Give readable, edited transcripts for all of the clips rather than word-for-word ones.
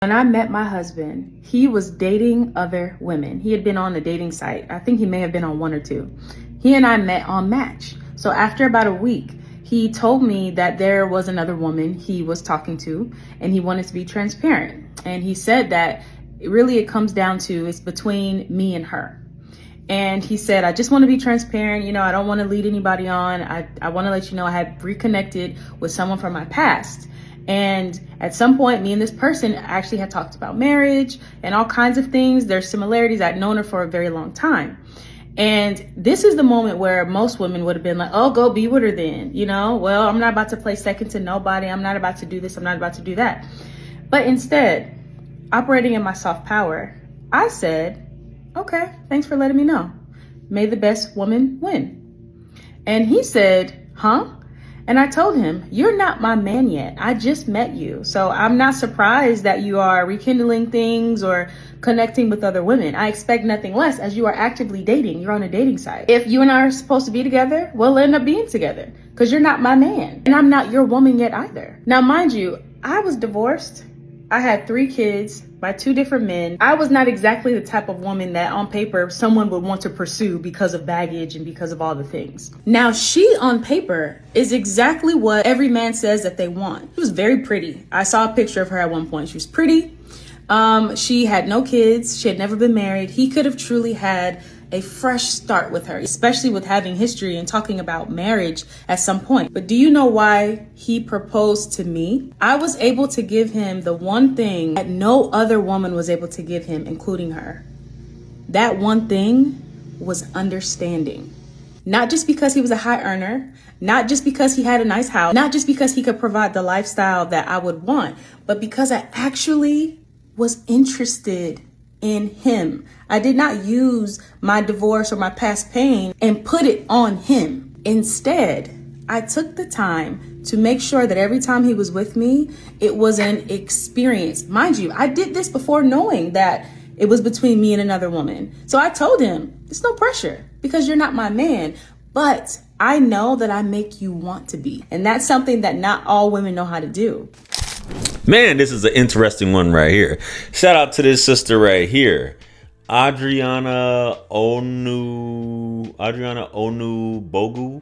When I met my husband, he was dating other women. He had been on a dating site. I think he may have been on one or two. He and I met on Match. So after about a week, he told me that there was another woman he was talking to and he wanted to be transparent. And he said that it comes down to it's between me and her. And he said, I just want to be transparent. You know, I don't want to lead anybody on. I want to let you know I had reconnected with someone from my past. And at some point, me and this person actually had talked about marriage and all kinds of things. There's similarities. I'd known her for a very long time. And this is the moment where most women would have been like, oh, go be with her then. You know, well, I'm not about to play second to nobody. I'm not about to do this. I'm not about to do that. But instead, operating in my soft power, I said, okay, thanks for letting me know. May the best woman win. And he said, huh? And I told him, you're not my man yet. I just met you. So I'm not surprised that you are rekindling things or connecting with other women. I expect nothing less as you are actively dating. You're on a dating site. If you and I are supposed to be together, we'll end up being together because you're not my man and I'm not your woman yet either. Now, mind you, I was divorced. I had 3 kids by 2 different men. I was not exactly the type of woman that on paper someone would want to pursue because of baggage and because of all the things. Now, she on paper is exactly what every man says that they want. She was very pretty. I saw a picture of her at one point. She was pretty. She had no kids. She had never been married. He could have truly had a fresh start with her, especially with having history and talking about marriage at some point. But do you know why he proposed to me? I was able to give him the one thing that no other woman was able to give him, including her. That one thing was understanding. Not just because he was a high earner, not just because he had a nice house, not just because he could provide the lifestyle that I would want, but because I actually was interested in him. I did not use my divorce or my past pain and put it on him. Instead, I took the time to make sure that every time he was with me, it was an experience. Mind you, I did this before knowing that it was between me and another woman. So I told him, it's no pressure because you're not my man, but I know that I make you want to be. And that's something that not all women know how to do. Man, this is an interesting one right here. Shout out to this sister right here, Adriana Onu Bogu.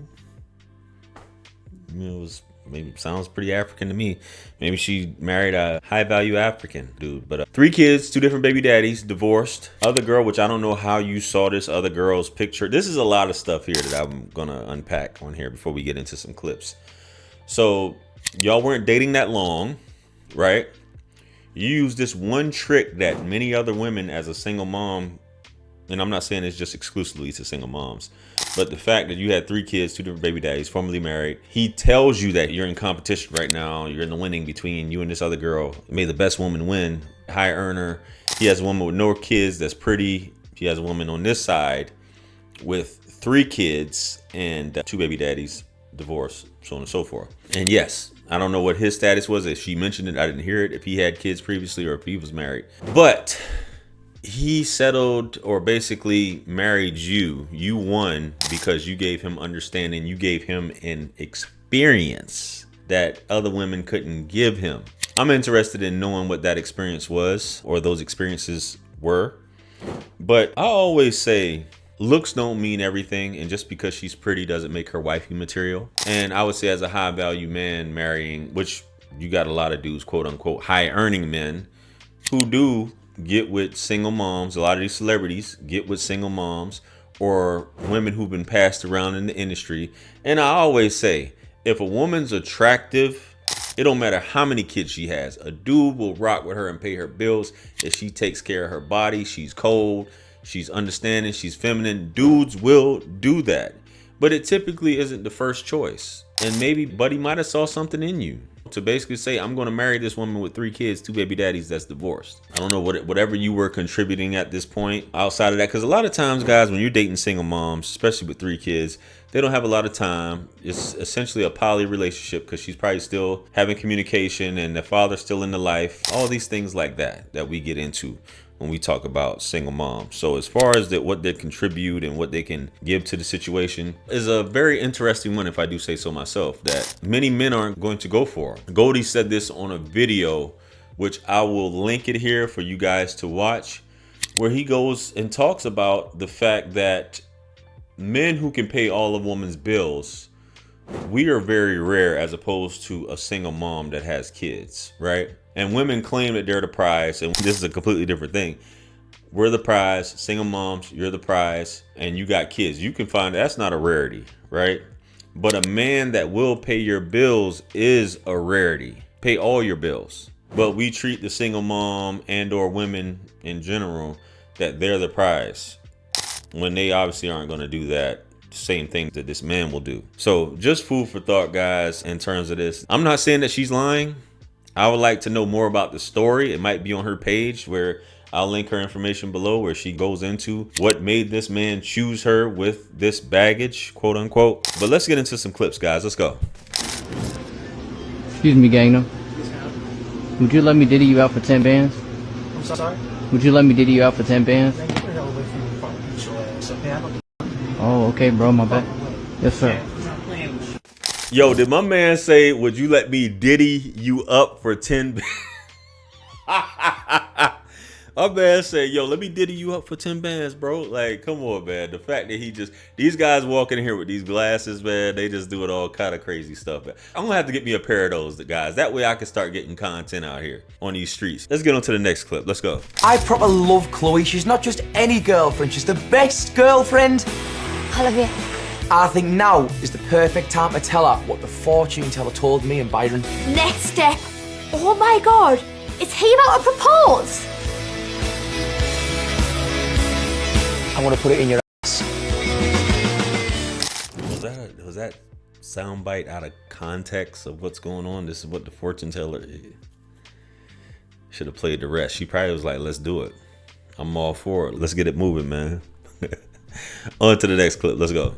It was maybe sounds pretty African to me. Maybe she married a high value African dude. But 3 kids, 2 different baby daddies, divorced. Other girl, which I don't know how you saw this other girl's picture. This is a lot of stuff here that I'm gonna unpack on here before we get into some clips. So y'all weren't dating that long, right? You use this one trick that many other women as a single mom, and I'm not saying it's just exclusively to single moms, but the fact that you had 3 kids, 2 different baby daddies, formerly married, he tells you that you're in competition right now. You're in the winning between you and this other girl. May the best woman win. High earner. He has a woman with no kids that's pretty. He has a woman on this side with 3 kids and 2 baby daddies, divorced, so on and so forth. And yes, I don't know what his status was. If she mentioned it, I didn't hear it. If he had kids previously or if he was married. But he settled or basically married you. You won because you gave him understanding. You gave him an experience that other women couldn't give him. I'm interested in knowing what that experience was or those experiences were. But I always say, looks don't mean everything, and just because she's pretty doesn't make her wifey material. And I would say as a high value man marrying, which you got a lot of dudes, quote unquote, high earning men who do get with single moms. A lot of these celebrities get with single moms or women who've been passed around in the industry. And I always say, if a woman's attractive, it don't matter how many kids she has. A dude will rock with her and pay her bills if she takes care of her body. She's cold. She's understanding, she's feminine. Dudes will do that, but it typically isn't the first choice. And maybe Buddy might have saw something in you to basically say, I'm going to marry this woman with 3 kids, 2 baby daddies that's divorced. I don't know whatever you were contributing at this point outside of that, because a lot of times, guys, when you're dating single moms, especially with 3 kids, they don't have a lot of time. It's essentially a poly relationship because she's probably still having communication and the father's still in the life. All these things like that we get into when we talk about single moms. So as far as what they contribute and what they can give to the situation is a very interesting one, if I do say so myself, that many men aren't going to go for. Goldie said this on a video which I will link it here for you guys to watch, where he goes and talks about the fact that men who can pay all of woman's bills, we are very rare as opposed to a single mom that has kids, right? And women claim that they're the prize, and this is a completely different thing. We're the prize, single moms, you're the prize, and you got kids. You can find that's not a rarity, right? But a man that will pay your bills is a rarity. Pay all your bills. But we treat the single mom and or women in general that they're the prize, when they obviously aren't going to do that same thing that this man will do. So just food for thought, guys, in terms of this. I'm not saying that she's lying. I would like to know more about the story. It might be on her page, where I'll link her information below, where she goes into what made this man choose her with this baggage, quote unquote. But let's get into some clips, guys. Let's go. Excuse me, Gangnam. Would you let me ditty you out for 10 bands? I'm sorry? Would you let me ditty you out for 10 bands? Man, get the hell away from me, fucking beat your ass up, man. Oh, okay, bro, my bad. Yes, sir. Yo, did my man say, would you let me ditty you up for 10? My man said, yo, let me ditty you up for 10 bands, bro. Like, come on, man. The fact that he just, these guys walk in here with these glasses, man, they just doing all kind of crazy stuff, man. I'm gonna have to get me a pair of those, guys. That way I can start getting content out here on these streets. Let's get on to the next clip. Let's go. I proper love Chloe. She's not just any girlfriend, she's the best girlfriend. I love you. I think now is the perfect time to tell her what the fortune teller told me and Byron. Next step. Oh my god, is he about to propose? I want to put it in your ass. Was that soundbite out of context of what's going on? This is what the fortune teller should have played the rest. She probably was like, let's do it. I'm all for it. Let's get it moving, man. On to the next clip. Let's go.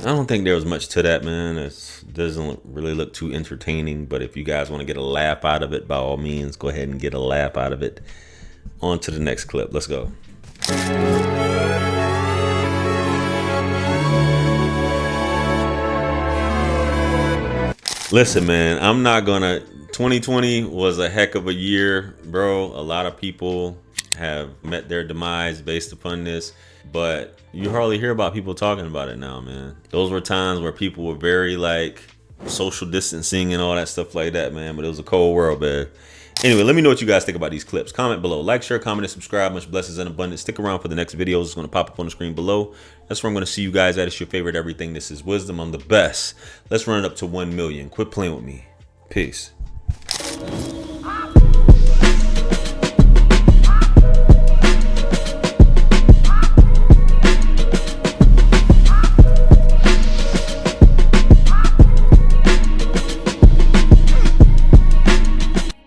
I don't think there was much to that, man. It doesn't really look too entertaining, but if you guys want to get a laugh out of it, by all means, go ahead and get a laugh out of it. On to the next clip. Let's go. Listen, man, I'm not gonna, 2020 was a heck of a year, bro. A lot of people have met their demise based upon this, but you hardly hear about people talking about it now, man. Those were times where people were very like social distancing and all that stuff like that, man, but it was a cold world, man. Anyway, let me know what you guys think about these clips. Comment below. Like, share, comment, and subscribe. Much blessings and abundance. Stick around for the next videos. It's going to pop up on the screen below. That's where I'm going to see you guys at. It's your favorite everything. This is Wisdom. I'm the best. Let's run it up to 1 million. Quit playing with me. Peace.